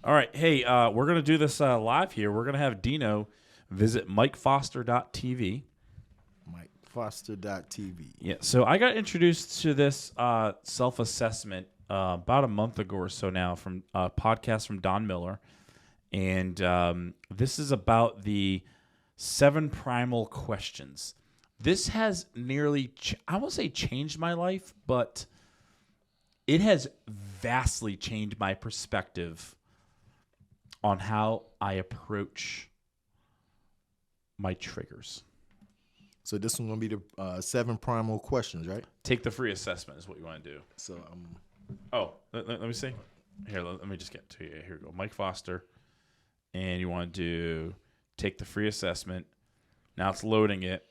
All right. Hey, we're going to do this live here. We're going to have Dino visit MikeFoster.tv. MikeFoster.tv. Yeah. So I got introduced to this self-assessment about a month ago or so now from a podcast from Don Miller. And this is about the 7 Primal Questions. This has nearly, I won't say changed my life, but it has vastly changed my perspective on how I approach my triggers. So this one's going to be the 7 Primal Questions, right? Take the free assessment is what you want to do. So let me see. Here, let me just get to you. Here we go. Mike Foster. And you want to do take the free assessment. Now it's loading it.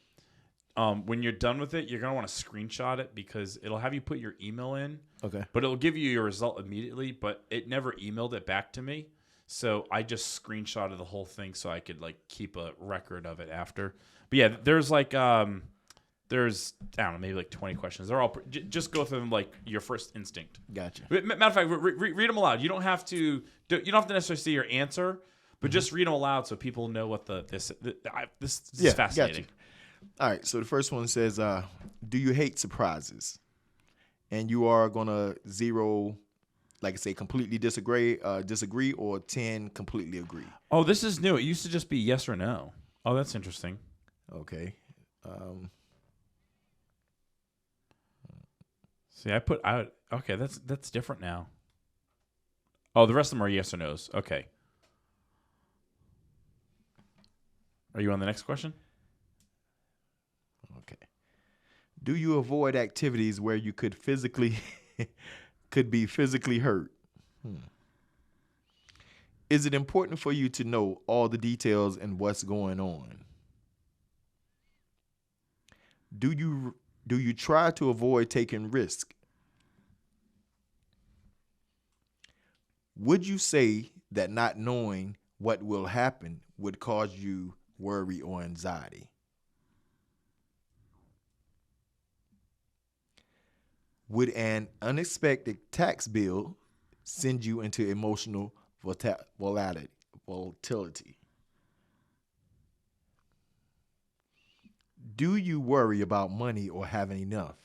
When you're done with it, you're going to want to screenshot it because it'll have you put your email in. Okay. But it'll give you your result immediately, but it never emailed it back to me. So I just screenshotted the whole thing so I could keep a record of it after. But yeah, there's there's I don't know, maybe 20 questions. They're all just go through them like your first instinct. Gotcha. Matter of fact, read them aloud. You don't have to necessarily see your answer, but just read them aloud so people know what this is fascinating. Gotcha. All right. So the first one says, "Do you hate surprises?" And you are gonna 0. Like I say, completely disagree, or 10 completely agree. Oh, this is new. It used to just be yes or no. Oh, that's interesting. Okay. See, okay, that's different now. Oh, the rest of them are yes or no's. Okay. Are you on the next question? Okay. Do you avoid activities where you could be physically hurt? Is it important for you to know all the details and what's going on? Do you try to avoid taking risk? Would you say that not knowing what will happen would cause you worry or anxiety? Would an unexpected tax bill send you into emotional volatility? Do you worry about money or having enough?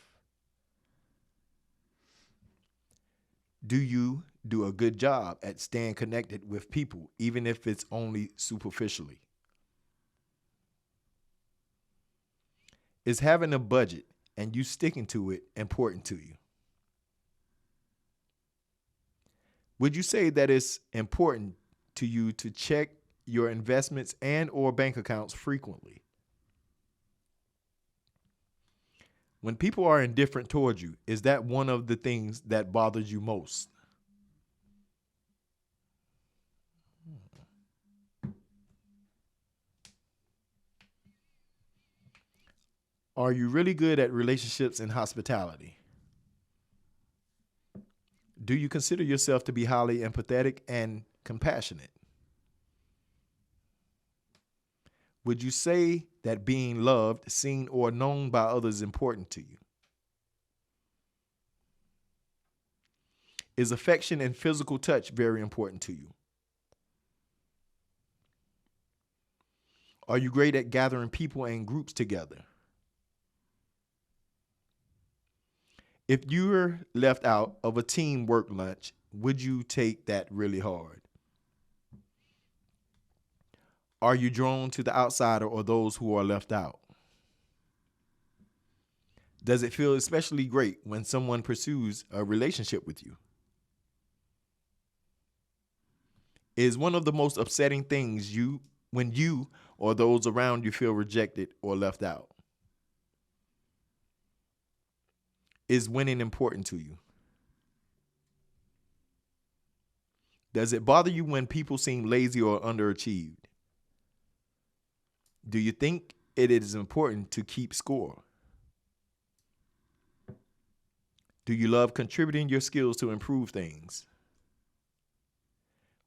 Do you do a good job at staying connected with people, even if it's only superficially? Is having a budget and you sticking to it important to you? Would you say that it's important to you to check your investments and or bank accounts frequently? When people are indifferent towards you, is that one of the things that bothers you most? Are you really good at relationships and hospitality? Do you consider yourself to be highly empathetic and compassionate? Would you say that being loved, seen, or known by others is important to you? Is affection and physical touch very important to you? Are you great at gathering people and groups together? If you were left out of a teamwork lunch, would you take that really hard? Are you drawn to the outsider or those who are left out? Does it feel especially great when someone pursues a relationship with you? Is one of the most upsetting things when you or those around you feel rejected or left out? Is winning important to you? Does it bother you when people seem lazy or underachieved? Do you think it is important to keep score? Do you love contributing your skills to improve things?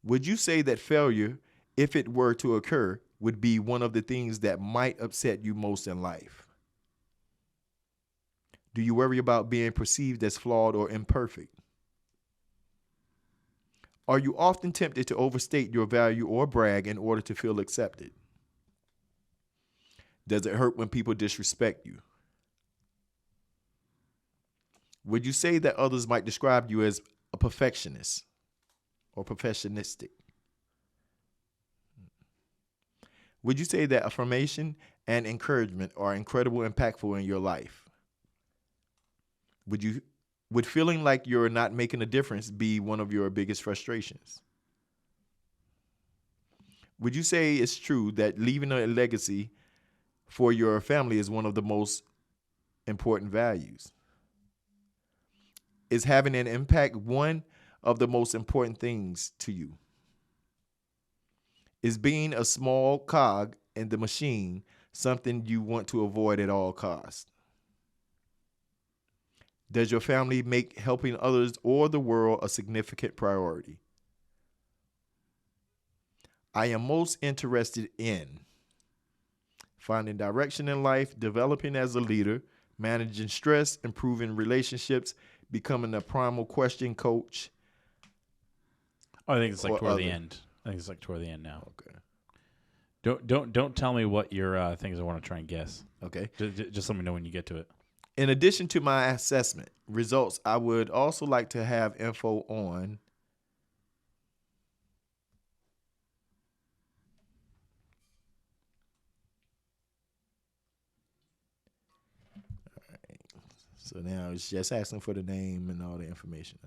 Would you say that failure, if it were to occur, would be one of the things that might upset you most in life? Do you worry about being perceived as flawed or imperfect? Are you often tempted to overstate your value or brag in order to feel accepted? Does it hurt when people disrespect you? Would you say that others might describe you as a perfectionist or perfectionistic? Would you say that affirmation and encouragement are incredibly impactful in your life? Would feeling like you're not making a difference be one of your biggest frustrations? Would you say it's true that leaving a legacy for your family is one of the most important values? Is having an impact one of the most important things to you? Is being a small cog in the machine something you want to avoid at all costs? Does your family make helping others or the world a significant priority? I am most interested in finding direction in life, developing as a leader, managing stress, improving relationships, becoming a Primal Question coach. Oh, I think it's like toward the end. I think it's like toward the end now. Okay. Don't tell me what your things I want to try and guess. Okay. Just let me know when you get to it. In addition to my assessment results, I would also like to have info on so now it's just asking for the name and all the information.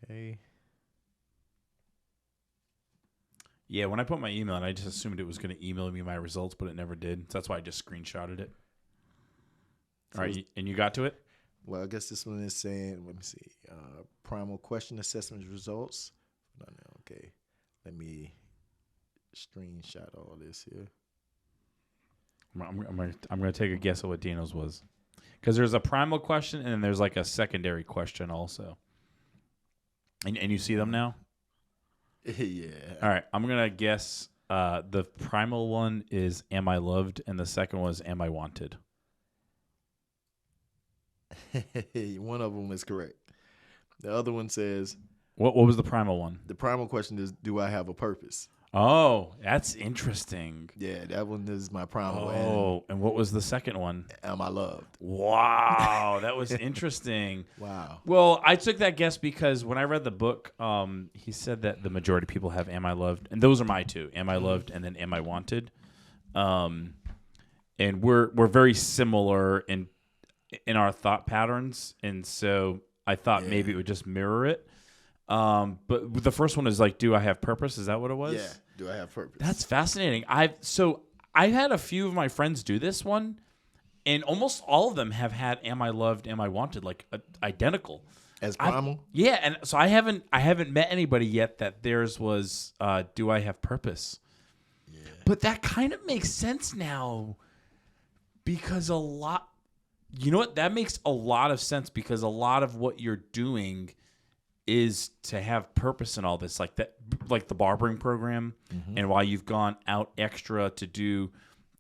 Okay. Yeah, when I put my email in, I just assumed it was going to email me my results, but it never did. So that's why I just screenshotted it. All right, and you got to it? Well, I guess this one is saying, let me see, Primal Question assessment results. Okay, let me screenshot all this here. I'm going to take a guess at what Dino's was. Because there's a primal question, and then there's like a secondary question also. And you see them now? Yeah. All right, I'm going to guess the primal one is, am I loved? And the second one is, am I wanted? One of them is correct. The other one says... What was the primal one? The primal question is, do I have a purpose? Oh, that's interesting. Yeah, that one is my primal. Oh, and what was the second one? Am I loved? Wow, that was interesting. Wow. Well, I took that guess because when I read the book, he said that the majority of people have am I loved? And those are my two, am I loved and then am I wanted? And we're very similar in our thought patterns, and so I thought maybe it would just mirror it. But the first one is like, do I have purpose? Is that what it was? Yeah. Do I have purpose? That's fascinating. I had a few of my friends do this one, and almost all of them have had "Am I loved? Am I wanted?" like identical. As primal. Yeah, and so I haven't met anybody yet that theirs was "Do I have purpose?" Yeah. But that kind of makes sense now, because that makes a lot of sense, because a lot of what you're doing is to have purpose in all this, like that, like the barbering program, and why you've gone out extra to do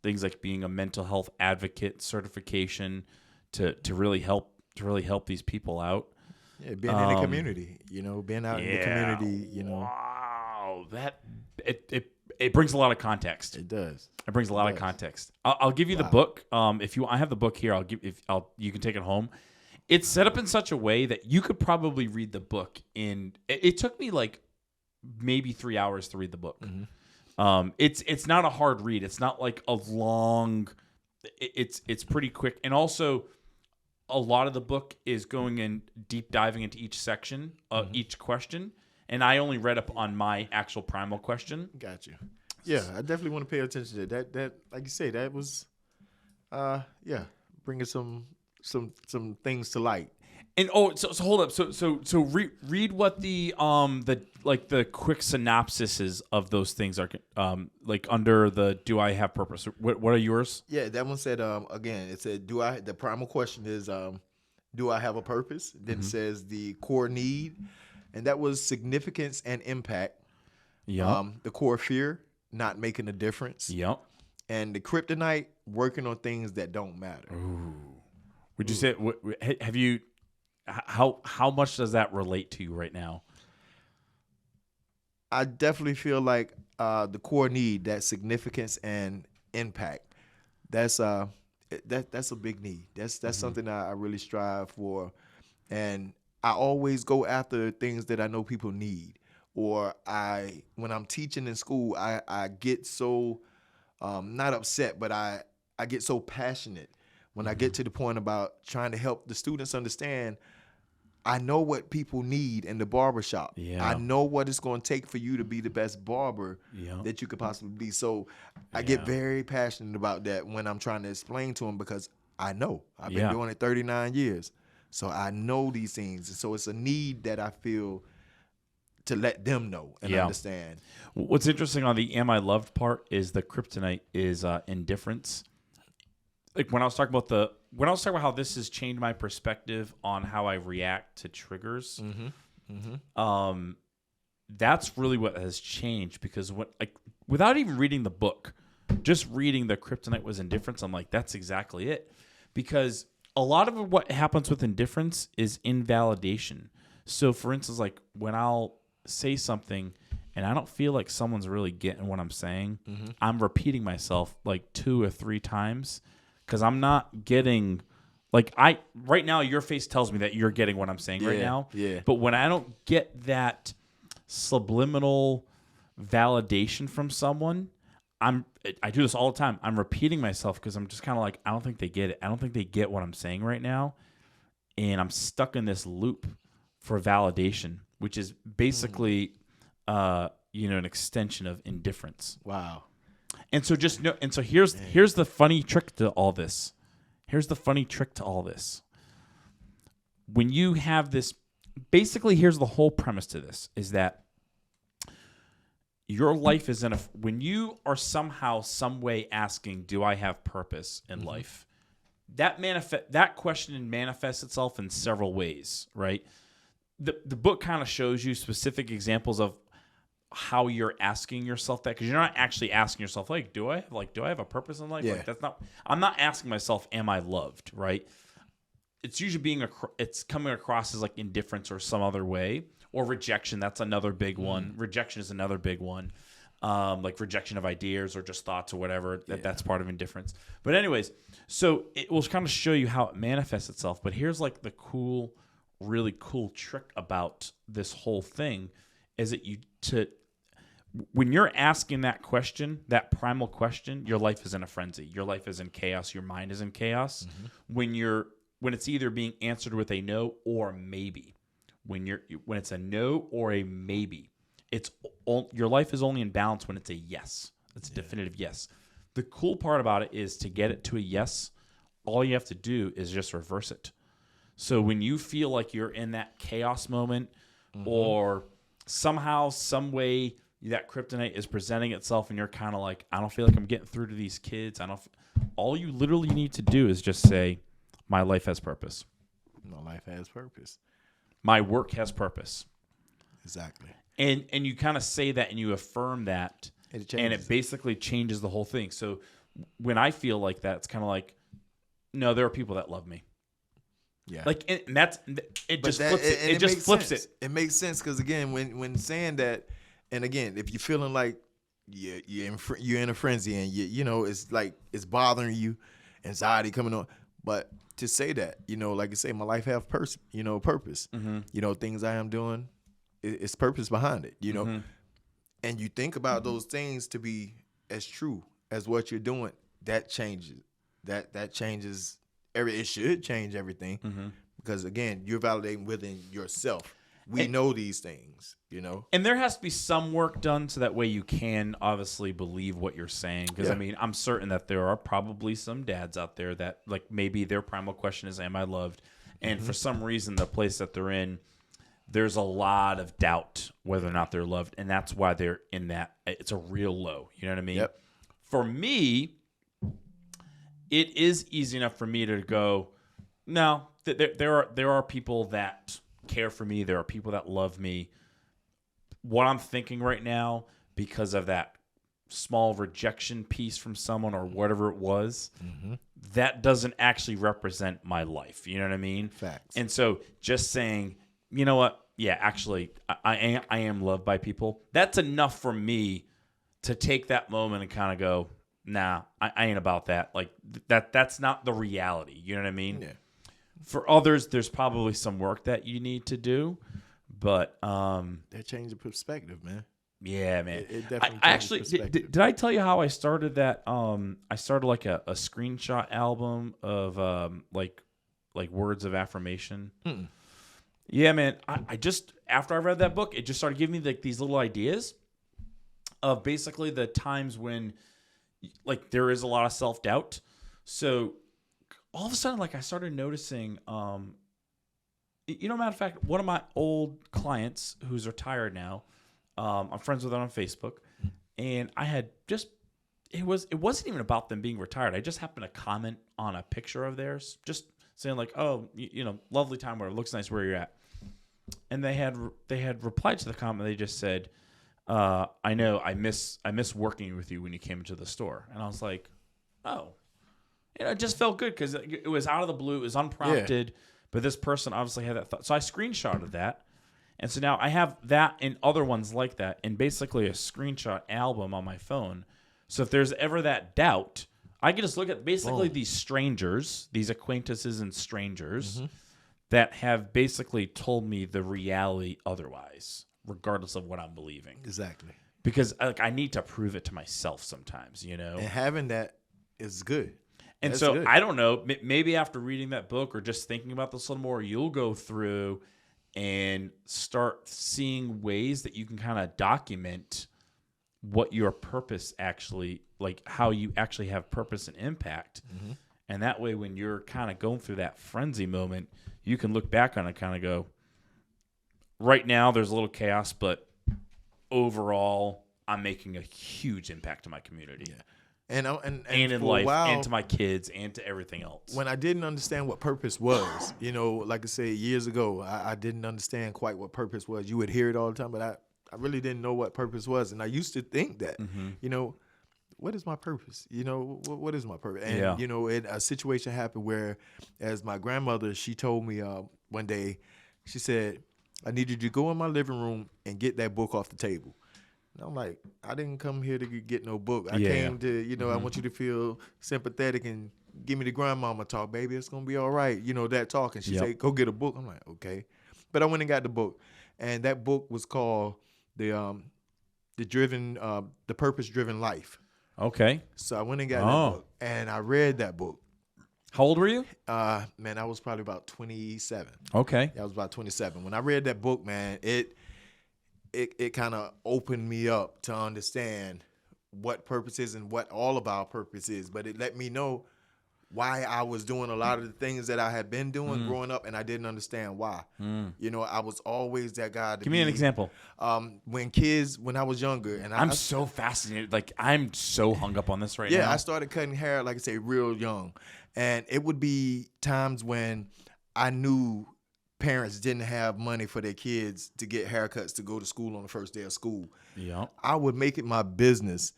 things like being a mental health advocate certification to really help these people out. Yeah, being in the community, being out in the community, Wow, that it brings a lot of context. It does. It brings a lot of context. I'll give you the book. I have the book here. You can take it home. It's set up in such a way that you could probably read the book in. It took me like maybe 3 hours to read the book. It's not a hard read. It's not like a long. It's pretty quick, and also a lot of the book is going in deep diving into each section of each question. And I only read up on my actual primal question. Got you. Yeah, I definitely want to pay attention to that. That like you say, that was, bringing some things to light. And so hold up. So read what the quick synopsis is of those things are, like under the do I have purpose? What are yours? Yeah, that one said again. It said the primal question is do I have a purpose? Then it says the core need, and that was significance and impact. Yeah. The core fear, not making a difference. Yep. And the kryptonite, working on things that don't matter. Ooh. Would you say have you? How much does that relate to you right now? I definitely feel like the core need, that significance and impact, that's that's a big need. That's something I really strive for, and I always go after things that I know people need. Or when I'm teaching in school, I get so not upset, but I get so passionate when I get to the point about trying to help the students understand. I know what people need in the barbershop. Yeah. I know what it's going to take for you to be the best barber Yeah. that you could possibly be. So I get very passionate about that when I'm trying to explain to them, because I know. I've been doing it 39 years. So I know these things. And so it's a need that I feel to let them know and understand. What's interesting on the am I loved part is the kryptonite is indifference. Like when I was talking about how this has changed my perspective on how I react to triggers. That's really what has changed, because without even reading the book, just reading the kryptonite was indifference, I'm like, that's exactly it. Because a lot of what happens with indifference is invalidation. So for instance, like when I'll say something and I don't feel like someone's really getting what I'm saying, I'm repeating myself like 2 or 3 times. Because I'm not getting, right now your face tells me that you're getting what I'm saying right now. Yeah. But when I don't get that subliminal validation from someone, I do this all the time. I'm repeating myself because I'm just kind of like, I don't think they get it. I don't think they get what I'm saying right now. And I'm stuck in this loop for validation, which is basically, an extension of indifference. Wow. And so here's the funny trick to all this. When you have this, basically here's the whole premise to this, is that your life is when you are somehow, some way asking, do I have purpose in life? That question manifests itself in several ways, right? The book kind of shows you specific examples of how you're asking yourself that, because you're not actually asking yourself, do I have a purpose in life? Yeah. I'm not asking myself, am I loved, right? It's usually it's coming across as like indifference or some other way, or rejection. That's another big one. Rejection is another big one. Like rejection of ideas or just thoughts or whatever, that's part of indifference. But anyways, so it will kind of show you how it manifests itself. But here's like the really cool trick about this whole thing is that when you're asking that question, that primal question, your life is in a frenzy. Your life is in chaos. Your mind is in chaos. When it's either being answered with a no or maybe. When it's a no or a maybe, your life is only in balance when it's a yes. It's a definitive yes. The cool part about it is to get it to a yes, all you have to do is just reverse it. So when you feel like you're in that chaos moment, or somehow, some way, that kryptonite is presenting itself and you're kind of like, I don't feel like I'm getting through to these kids. All you literally need to do is just say, my life has purpose. My life has purpose. My work has purpose. Exactly. And you kind of say that and you affirm that, and it basically changes the whole thing. So when I feel like that, it's kind of like, no, there are people that love me. Yeah. And that's it. Just flips it. It just flips it. It makes sense because again, when saying that, and again, if you're feeling like you're in a frenzy and it's like it's bothering you, anxiety coming on, but to say that, like you say, my life have purpose. Things I am doing, it's purpose behind it. And you think about those things to be as true as what you're doing. That changes. That changes. It should change everything because again, you're validating within yourself. We know these things, And there has to be some work done so that way you can obviously believe what you're saying. Because, I'm certain that there are probably some dads out there that, like, maybe their primal question is, am I loved? And for some reason, the place that they're in, there's a lot of doubt whether or not they're loved. And that's why they're in that. It's a real low. You know what I mean? Yep. For me, it is easy enough for me to go, no, there are people that care for me. There are people that love me. What I'm thinking right now, because of that small rejection piece from someone or whatever it was, that doesn't actually represent my life. You know what I mean? Facts. And so just saying, you know what? yeah, actually, I am loved by people. That's enough for me to take that moment and kind of go, nah, I ain't about that. Like that's not the reality. You know what I mean? Yeah. For others, there's probably some work that you need to do, but That changed the perspective, man. yeah, man. It definitely I changed actually perspective. did I tell you how I started that? I started like a screenshot album of like words of affirmation. Mm-mm. Yeah, man. I just after I read that book, it just started giving me like these little ideas of basically the times when like there is a lot of self-doubt. So all of a sudden, like I started noticing, matter of fact, one of my old clients who's retired now, I'm friends with her on Facebook, and I had just it wasn't even about them being retired. I just happened to comment on a picture of theirs, just saying like, oh, lovely time where it looks nice where you're at, and they had replied to the comment. They just said, I know I miss working with you when you came into the store, and I was like, oh. It just felt good because it was out of the blue. It was unprompted. But this person obviously had that thought. So I screenshotted that. And so now I have that and other ones like that and basically a screenshot album on my phone. So if there's ever that doubt, I can just look at basically these strangers, these acquaintances and strangers that have basically told me the reality otherwise, regardless of what I'm believing. Exactly. Because I need to prove it to myself sometimes, And having that is good. And That's so good. I don't know, maybe after reading that book or just thinking about this a little more, you'll go through and start seeing ways that you can kind of document what your purpose actually, like how you actually have purpose and impact. Mm-hmm. And that way, when you're kind of going through that frenzy moment, you can look back on it and kind of go, right now there's a little chaos, but overall, I'm making a huge impact to my community. Yeah. And in for life, a while, and to my kids, and to everything else. when I didn't understand what purpose was, like I say, years ago, I didn't understand quite what purpose was. You would hear it all the time, but I really didn't know what purpose was. And I used to think that, what is my purpose? What is my purpose? And, a situation happened where, as my grandmother, she told me one day, she said, I need you to go in my living room and get that book off the table. And I'm like, I didn't come here to get no book. I came to, I want you to feel sympathetic and give me the grandmama talk, baby. It's going to be all right. That talk. And she said, go get a book. I'm like, okay. But I went and got the book. And that book was called The Purpose-Driven Life. Okay. So I went and got that book. And I read that book. How old were you? Man, I was probably about 27. Okay. I was about 27. When I read that book, man, it kind of opened me up to understand what purpose is and what all of our purpose is. But it let me know why I was doing a lot of the things that I had been doing growing up, and I didn't understand why. I was always that guy. Give me an example. When I was younger, and I'm so fascinated. Like, I'm so hung up on this right now. Yeah, I started cutting hair, like I say, real young. And it would be times when I knew parents didn't have money for their kids to get haircuts to go to school on the first day of school. Yeah. I would make it my business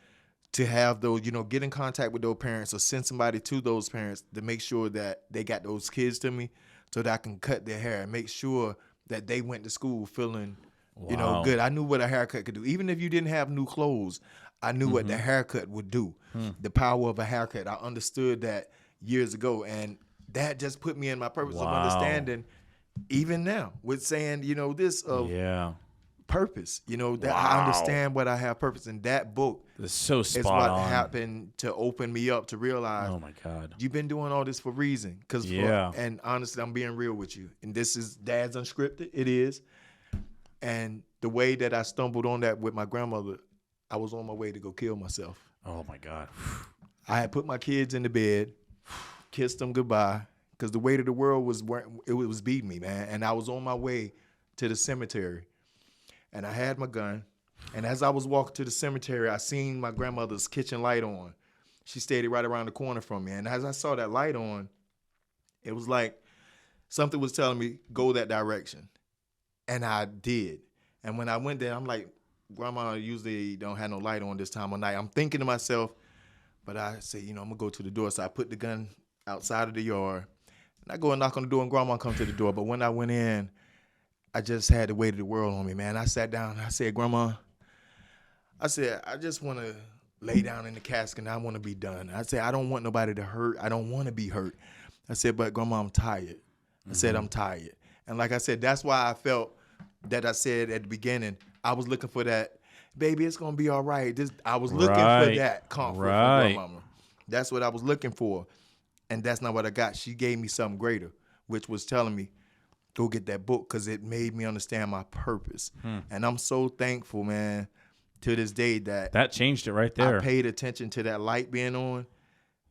to have those, get in contact with those parents or send somebody to those parents to make sure that they got those kids to me so that I can cut their hair and make sure that they went to school feeling, good. I knew what a haircut could do. Even if you didn't have new clothes, I knew what the haircut would do. The power of a haircut. I understood that years ago, and that just put me in my purpose of understanding. Even now, with saying, this of purpose, that I understand what I have purpose. And that book is so spot is what on. happened to open me up to realize, oh my God, you've been doing all this for a reason. And honestly, I'm being real with you. And this is Dad's Unscripted. It is. And the way that I stumbled on that with my grandmother, I was on my way to go kill myself. Oh my God. I had put my kids in the bed, kissed them goodbye. Because the weight of the world was beating me, man. And I was on my way to the cemetery. And I had my gun. And as I was walking to the cemetery, I seen my grandmother's kitchen light on. She stayed right around the corner from me. And as I saw that light on, it was like something was telling me, go that direction. And I did. And when I went there, I'm like, Grandma usually don't have no light on this time of night. I'm thinking to myself, but I say, I'm going to go to the door. So I put the gun outside of the yard. And I go and knock on the door, and Grandma comes to the door. But when I went in, I just had the weight of the world on me, man. I sat down. I said, Grandma, I said, I just want to lay down in the casket and I want to be done. I said, I don't want nobody to hurt. I don't want to be hurt. I said, but Grandma, I'm tired. I said, I'm tired. And like I said, that's why I felt that I said at the beginning, I was looking for that, baby, it's going to be all right. I was looking for that comfort from Grandmama. That's what I was looking for. And that's not what I got. She gave me something greater, which was telling me, go get that book, because it made me understand my purpose. And I'm so thankful, man, to this day that changed it right there. I paid attention to that light being on,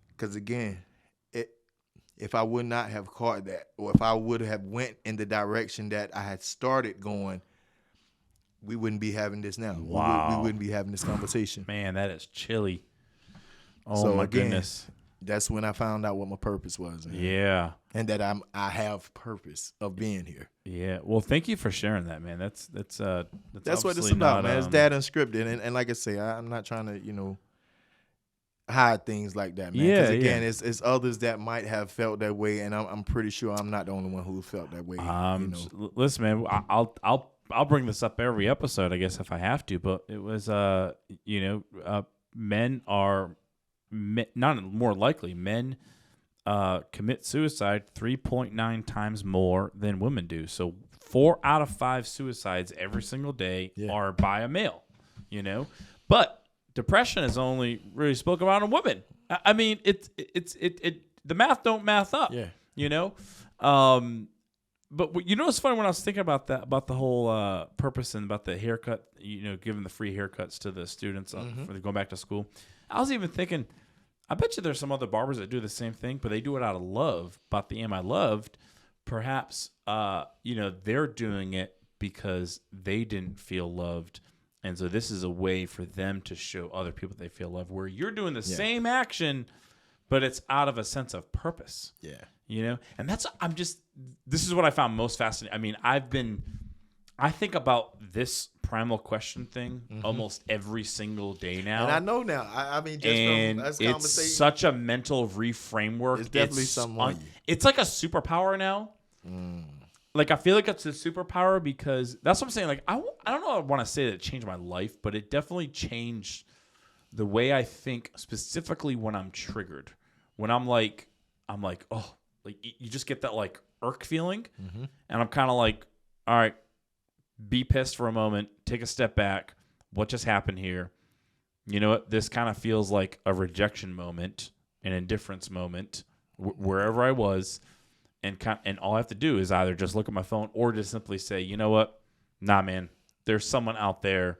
because again, if I would not have caught that, or if I would have went in the direction that I had started going, we wouldn't be having this now. Wow. We wouldn't be having this conversation. Man, that is chilly. Oh, so my again, goodness. That's when I found out what my purpose was. Man. Yeah. And that I have purpose of being here. Yeah. Well, thank you for sharing that, man. That's what it's about, man. It's Dad Unscripted. And like I say, I'm not trying to, hide things like that, man. Because again, it's others that might have felt that way, and I'm pretty sure I'm not the only one who felt that way. Listen, man, I'll bring this up every episode, I guess, if I have to. But it was, men are not more likely. Men commit suicide 3.9 times more than women do. So 4 out of 5 suicides every single day are by a male. But depression is only really spoken about in women. I mean, it's the math don't math up. Yeah. But what's funny, when I was thinking about that, about the whole purpose and about the haircut, giving the free haircuts to the students for going back to school, I was even thinking, I bet you there's some other barbers that do the same thing, but they do it out of love. About the Am I Loved, perhaps they're doing it because they didn't feel loved. And so this is a way for them to show other people they feel loved, where you're doing the same action, but it's out of a sense of purpose. Yeah. And this is what I found most fascinating. I mean, I think about this Primal Question thing almost every single day now. And I know now. I mean, just and from us it's conversation, such a mental reframework. It's definitely something on you. It's like a superpower now. Like, I feel like it's a superpower, because that's what I'm saying. Like, I don't know if I want to say that it changed my life, but it definitely changed the way I think, specifically when I'm triggered. When I'm like, oh, like, you just get that, like, irk feeling. And I'm kind of like, all right, be pissed for a moment, take a step back. What just happened here? You know what? This kind of feels like a rejection moment, an indifference moment, wherever I was. And all I have to do is either just look at my phone or just simply say, you know what? Nah, man, there's someone out there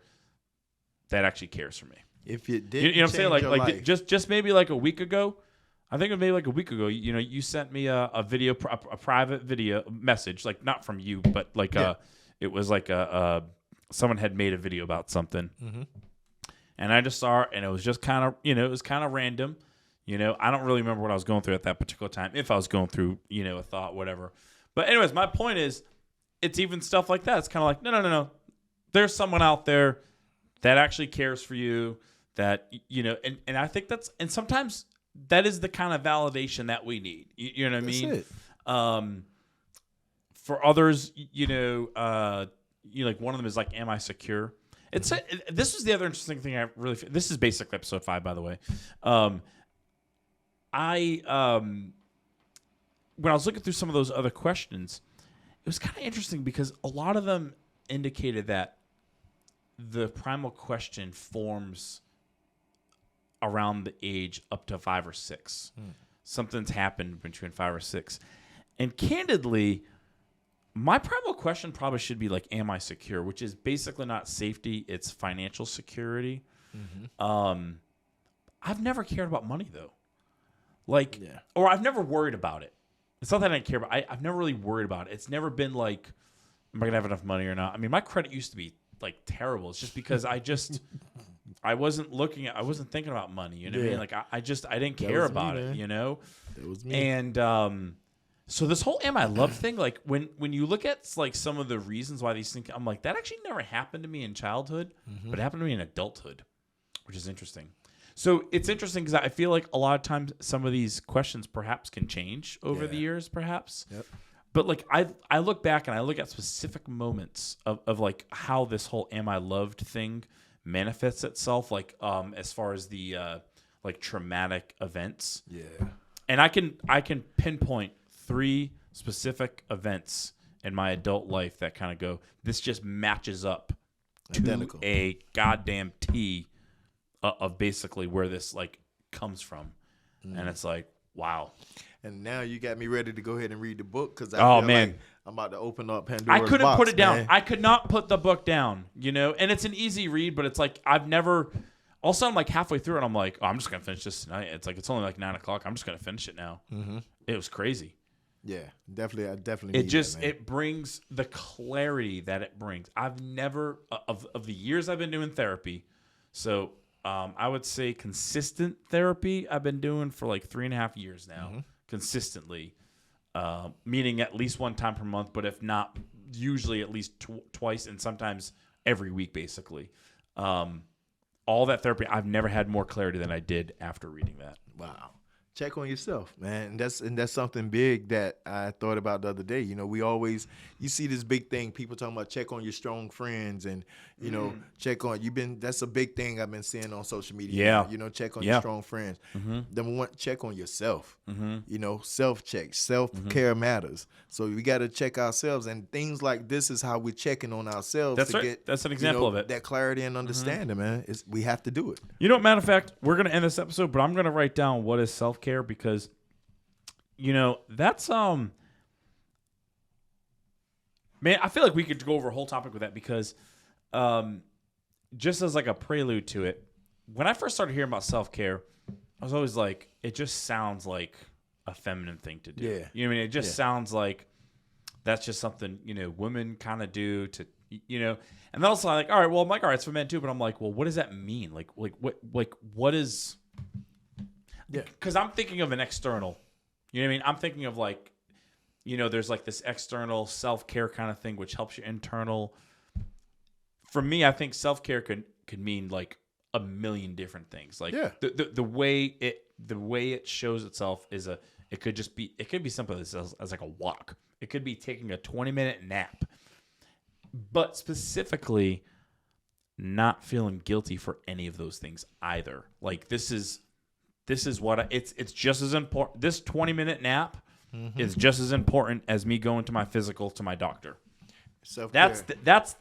that actually cares for me. If it didn't, you know what I'm saying? Like life. just maybe like a week ago. I think it was maybe like a week ago. You sent me a video, a private video message, like not from you, but like it was like someone had made a video about something, and I just saw it, and it was just kind of it was kind of random. I don't really remember what I was going through at that particular time, if I was going through, a thought, whatever. But anyways, my point is, it's even stuff like that. It's kind of like, no. There's someone out there that actually cares for you, that, and I think and sometimes that is the kind of validation that we need. You know what I mean? It. For others, like one of them is like, am I secure? This was the other interesting thing. This is basically episode 5, by the way. When I was looking through some of those other questions, it was kind of interesting, because a lot of them indicated that the Primal Question forms around the age up to 5 or 6. Something's happened between 5 or 6. And candidly, my Primal Question probably should be like, am I secure? Which is basically not safety, it's financial security. I've never cared about money, though. Or I've never worried about it. It's not that I didn't care, but I've never really worried about it. It's never been like, am I going to have enough money or not? I mean, my credit used to be like terrible. It's just because I wasn't thinking about money. You know what I mean? Like, I didn't care about it, That was me. And so this whole am I loved thing, like when you look at like some of the reasons why these things, I'm like, that actually never happened to me in childhood, but it happened to me in adulthood, which is interesting. So it's interesting because I feel like a lot of times some of these questions perhaps can change over the years, perhaps. Yep. But like I look back and I look at specific moments of like how this whole am I loved thing manifests itself, like as far as the like traumatic events. Yeah. And I can pinpoint 3 specific events in my adult life that kind of go, this just matches up Identical. to a goddamn T of basically where this like comes from. And it's like, wow. And now you got me ready to go ahead and read the book because I feel man. like I'm about to open up Pandora's box. I couldn't put it down. Man. I could not put the book down, you know? And it's an easy read, but it's like I've never... Also, I'm like halfway through and I'm like, oh, I'm just going to finish this tonight. It's like, it's only like 9 o'clock. I'm just going to finish it now. Mm-hmm. It was crazy. Yeah, definitely. I definitely It need just, that, man. it brings the clarity that it brings. I've never, of the years I've been doing therapy, so I would say consistent therapy I've been doing for like 3.5 years now, consistently, meaning at least 1 time per month, but if not, usually at least twice and sometimes every week, basically. All that therapy, I've never had more clarity than I did after reading that. Wow. Check on yourself, man. And that's something big that I thought about the other day. You know, you see this big thing, people talking about check on your strong friends and, you know, that's a big thing I've been seeing on social media. Yeah. Now, you know, check on your strong friends. Number 1, check on yourself. You know, self-check. Self-care matters. So we got to check ourselves, and things like this is how we're checking on ourselves. That's to right. get, That's an example of it. That clarity and understanding, man. We have to do it. You know, matter of fact, we're going to end this episode, but I'm going to write down what is self-care because, you know, that's, man, I feel like we could go over a whole topic with that because just as like a prelude to it, when I first started hearing about self-care, I was always like, it just sounds like a feminine thing to do. Yeah. You know what I mean? It just sounds like that's just something, you know, women kind of do to, you know, and then also I'm like, all right, well, I'm like, all right, it's for men too, but I'm like, well, what does that mean? Like what is, because I'm thinking of an external, you know what I mean? I'm thinking of like, you know, there's like this external self-care kind of thing, which helps your internal. For me, I think self-care could mean like a million different things. Like the way it shows itself is it could be something as like a walk. It could be taking a 20-minute nap, but specifically not feeling guilty for any of those things either. Like this is what it's just as important. This 20-minute nap is just as important as me going to my physical to my doctor. Self-care. That's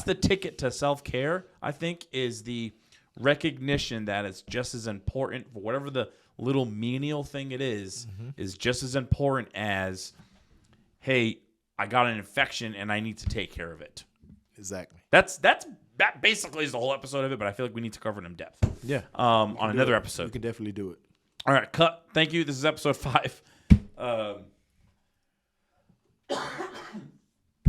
the ticket to self-care, I think, is the recognition that it's just as important for whatever the little menial thing it is just as important as, hey, I got an infection and I need to take care of it. Exactly. That basically is the whole episode of it, but I feel like we need to cover it in depth. Yeah. On another episode. We can definitely do it. All right, cut. Thank you. This is episode 5.